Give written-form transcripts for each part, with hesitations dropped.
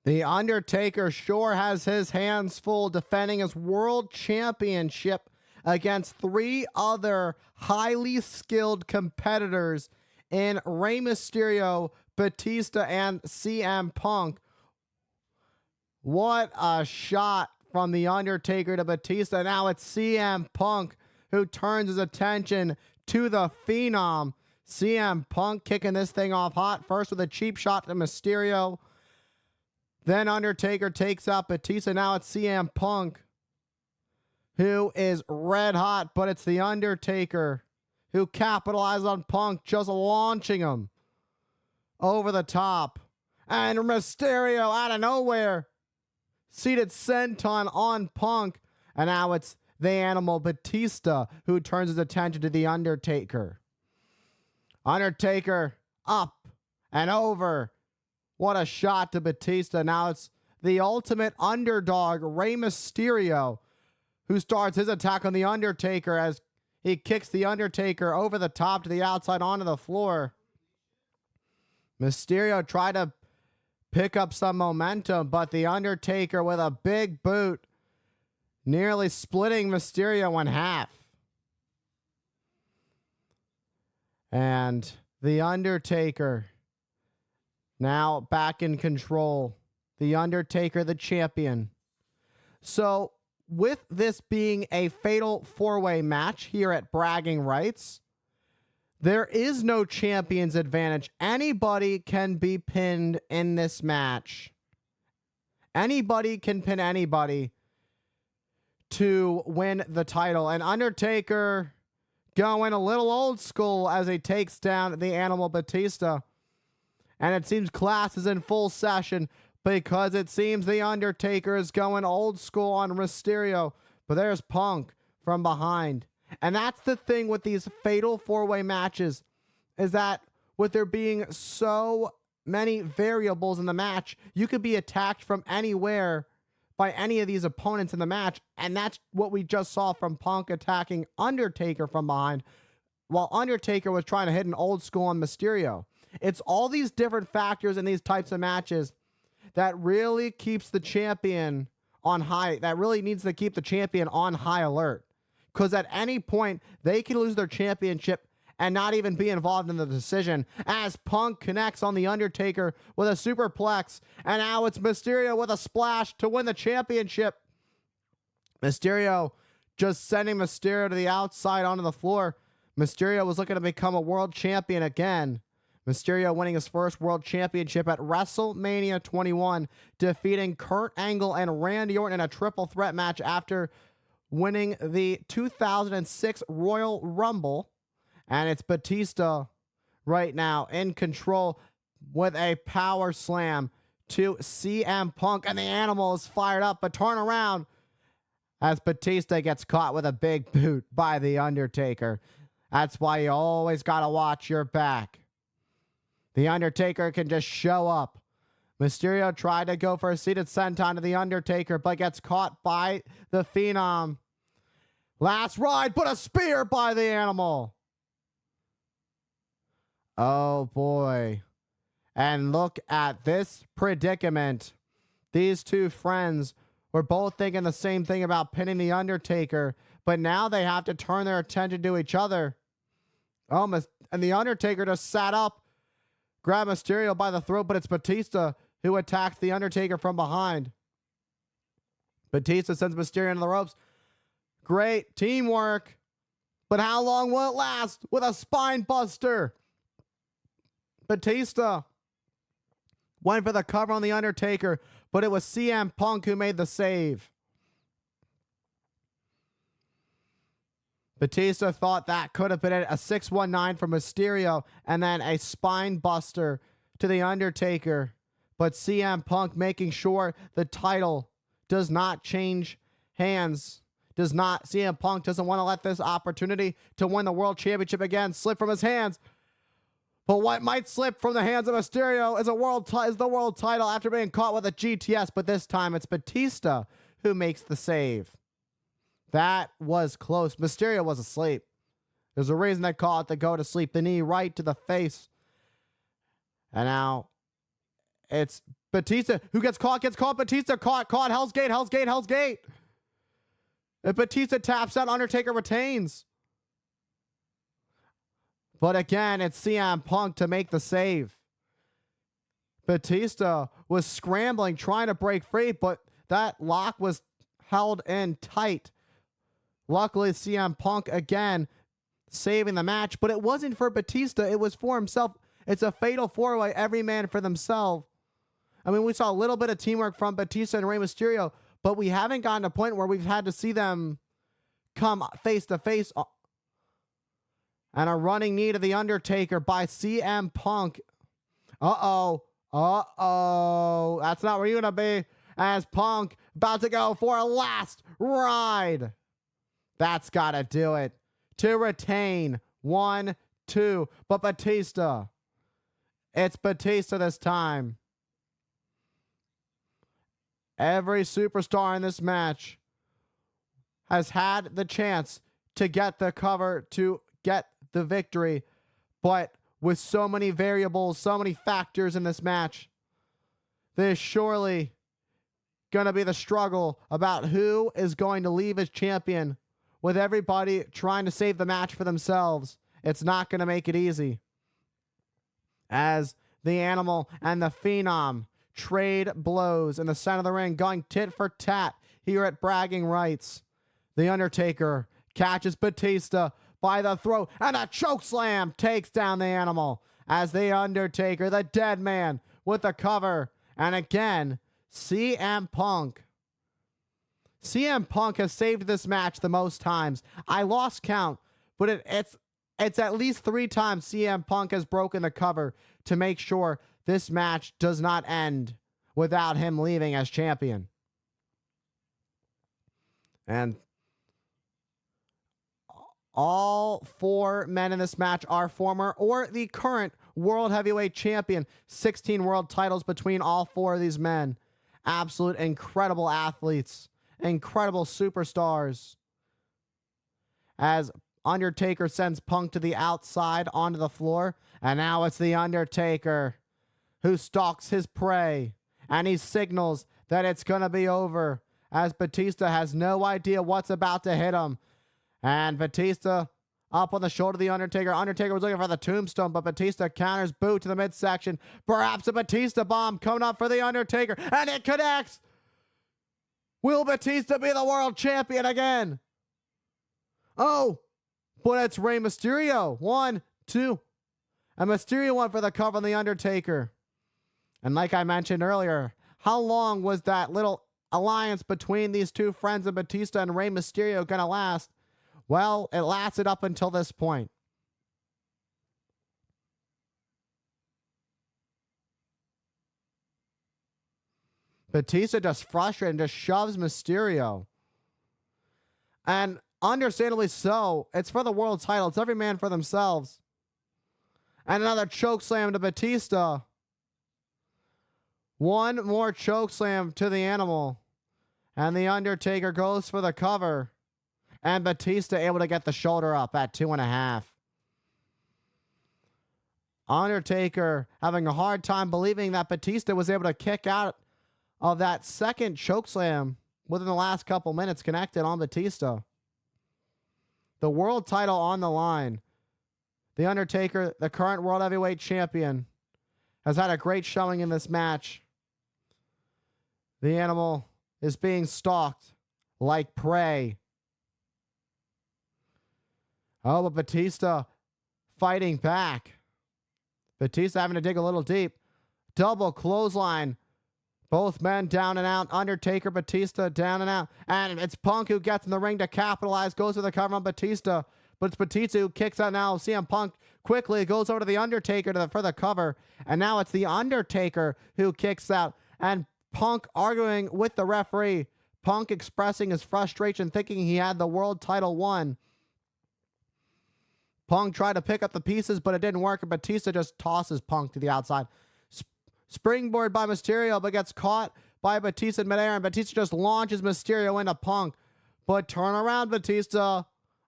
The Undertaker sure has his hands full defending his world championship against three other highly skilled competitors in Rey Mysterio, Batista, and CM Punk. What a shot from The Undertaker to Batista. Now it's CM Punk who turns his attention to the Phenom. CM Punk kicking this thing off hot. First with a cheap shot to Mysterio. Then Undertaker takes out Batista. Now it's CM Punk who is red hot, but it's The Undertaker who capitalized on Punk, just launching him over the top. And Mysterio out of nowhere, seated senton on Punk. And now it's the animal Batista who turns his attention to The Undertaker. Undertaker up and over. What a shot to Batista. Now it's the ultimate underdog, Rey Mysterio, who starts his attack on The Undertaker as he kicks The Undertaker over the top to the outside onto the floor. Mysterio tried to pick up some momentum, but The Undertaker with a big boot, nearly splitting Mysterio in half. And The Undertaker now back in control. The Undertaker, the champion. So, with this being a fatal four-way match here at Bragging Rights, there is no champion's advantage. Anybody can be pinned in this match. Anybody can pin anybody to win the title. And Undertaker going a little old school as he takes down the animal Batista. And it seems class is in full session because it seems the Undertaker is going old school on Mysterio. But there's Punk from behind. And that's the thing with these fatal four-way matches, is that with there being so many variables in the match, you could be attacked from anywhere by any of these opponents in the match. And that's what we just saw from Punk attacking Undertaker from behind, while Undertaker was trying to hit an old school on Mysterio. It's all these different factors in these types of matches that really keeps the champion on high, that really needs to keep the champion on high alert. Because at any point, they can lose their championship and not even be involved in the decision, as Punk connects on The Undertaker with a superplex. And now it's Mysterio with a splash to win the championship. Mysterio just sending Mysterio to the outside onto the floor. Mysterio was looking to become a world champion again. Mysterio winning his first world championship at WrestleMania 21, defeating Kurt Angle and Randy Orton in a triple threat match after winning the 2006 Royal Rumble. And it's Batista right now in control with a power slam to CM Punk. And the animal is fired up, but turn around as Batista gets caught with a big boot by The Undertaker. That's why you always got to watch your back. The Undertaker can just show up. Mysterio tried to go for a seated senton to The Undertaker, but gets caught by the Phenom. Last ride, but a spear by the animal. Oh boy. And look at this predicament. These two friends were both thinking the same thing about pinning The Undertaker, but now they have to turn their attention to each other. And The Undertaker just sat up, grabbed Mysterio by the throat, but it's Batista who attacks The Undertaker from behind. Batista sends Mysterio into the ropes. Great teamwork. But how long will it last with a spine buster? Batista went for the cover on The Undertaker, but it was CM Punk who made the save. Batista thought that could have been a 619 from Mysterio and then a spine buster to The Undertaker. But CM Punk making sure the title does not change hands. CM Punk doesn't want to let this opportunity to win the world championship again slip from his hands. But what might slip from the hands of Mysterio is the world title after being caught with a GTS. But this time it's Batista who makes the save. That was close. Mysterio was asleep. There's a reason they call it the go to sleep. The knee right to the face. And now it's Batista, who gets caught. Batista caught. Hell's Gate. If Batista taps out, Undertaker retains. But again, it's CM Punk to make the save. Batista was scrambling, trying to break free, but that lock was held in tight. Luckily, CM Punk again saving the match, but it wasn't for Batista. It was for himself. It's a fatal four-way, every man for themselves. I mean, we saw a little bit of teamwork from Batista and Rey Mysterio, but we haven't gotten to a point where we've had to see them come face to face. And a running knee to the Undertaker by CM Punk. Uh-oh. That's not where you're going to be, as Punk about to go for a last ride. That's got to do it to retain. 1, 2. But Batista. It's Batista this time. Every superstar in this match has had the chance to get the cover, to get the victory, but with so many variables, so many factors in this match, there's surely going to be the struggle about who is going to leave as champion, with everybody trying to save the match for themselves. It's not going to make it easy, as the Animal and the Phenom trade blows in the center of the ring, going tit for tat here at Bragging Rights. The Undertaker catches Batista by the throat, and a chokeslam takes down the Animal, as the Undertaker, the dead man, with the cover. And again, CM Punk. CM Punk has saved this match the most times. I lost count, but it's at least 3 times CM Punk has broken the cover to make sure this match does not end without him leaving as champion. And all 4 men in this match are former or the current World Heavyweight Champion. 16 world titles between all 4 of these men. Absolute incredible athletes. Incredible superstars. As Undertaker sends Punk to the outside onto the floor. And now it's the Undertaker who stalks his prey. And he signals that it's going to be over, as Batista has no idea what's about to hit him. And Batista up on the shoulder of the Undertaker. Undertaker was looking for the tombstone, but Batista counters, boot to the midsection. Perhaps a Batista bomb coming up for the Undertaker, and it connects. Will Batista be the world champion again? Oh, but it's Rey Mysterio. 1, 2. And Mysterio went for the cover on the Undertaker. And like I mentioned earlier, how long was that little alliance between these two friends of Batista and Rey Mysterio going to last? Well, it lasted up until this point. Batista just frustrated and just shoves Mysterio. And understandably so. It's for the world title. It's every man for themselves. And another chokeslam to Batista. One more chokeslam to the Animal. And the Undertaker goes for the cover. And Batista able to get the shoulder up at 2.5. Undertaker having a hard time believing that Batista was able to kick out of that second chokeslam within the last couple minutes, connected on Batista. The world title on the line. The Undertaker, the current World Heavyweight Champion, has had a great showing in this match. The Animal is being stalked like prey. Oh, but Batista fighting back. Batista having to dig a little deep. Double clothesline. Both men down and out. Undertaker, Batista down and out. And it's Punk who gets in the ring to capitalize. Goes to the cover on Batista. But it's Batista who kicks out now. CM Punk quickly goes over to the Undertaker for the cover. And now it's the Undertaker who kicks out. And Punk arguing with the referee. Punk expressing his frustration, thinking he had the world title won. Punk tried to pick up the pieces, but it didn't work. And Batista just tosses Punk to the outside. Springboard by Mysterio, but gets caught by Batista in midair. And Batista just launches Mysterio into Punk. But turn around, Batista.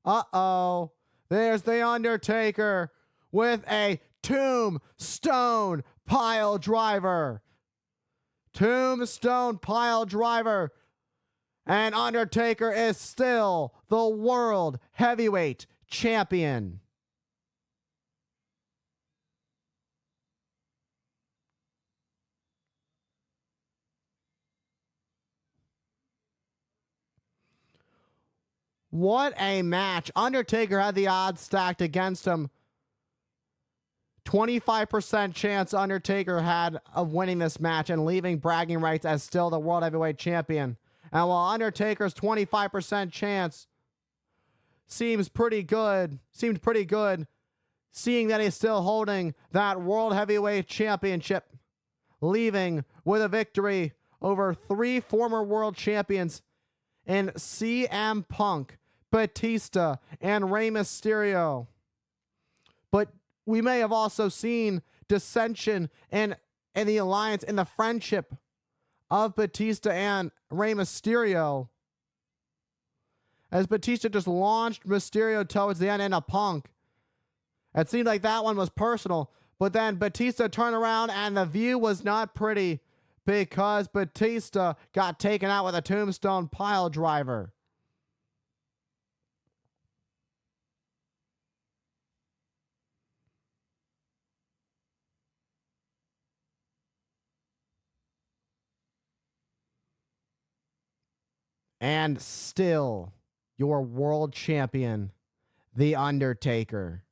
Uh-oh. There's the Undertaker with a tombstone pile driver. Tombstone pile driver. And Undertaker is still the World Heavyweight Champion. What a match. Undertaker had the odds stacked against him. 25% chance Undertaker had of winning this match and leaving bragging rights as still the World Heavyweight Champion. And while Undertaker's 25% chance seemed pretty good, seeing that he's still holding that World Heavyweight Championship, leaving with a victory over 3 former world champions in CM Punk, Batista, and Rey Mysterio. But we may have also seen dissension in the alliance, in the friendship of Batista and Rey Mysterio, as Batista just launched Mysterio towards the end in a Punk. It seemed like that one was personal, but then Batista turned around and the view was not pretty because Batista got taken out with a tombstone pile driver. And still, your world champion, The Undertaker.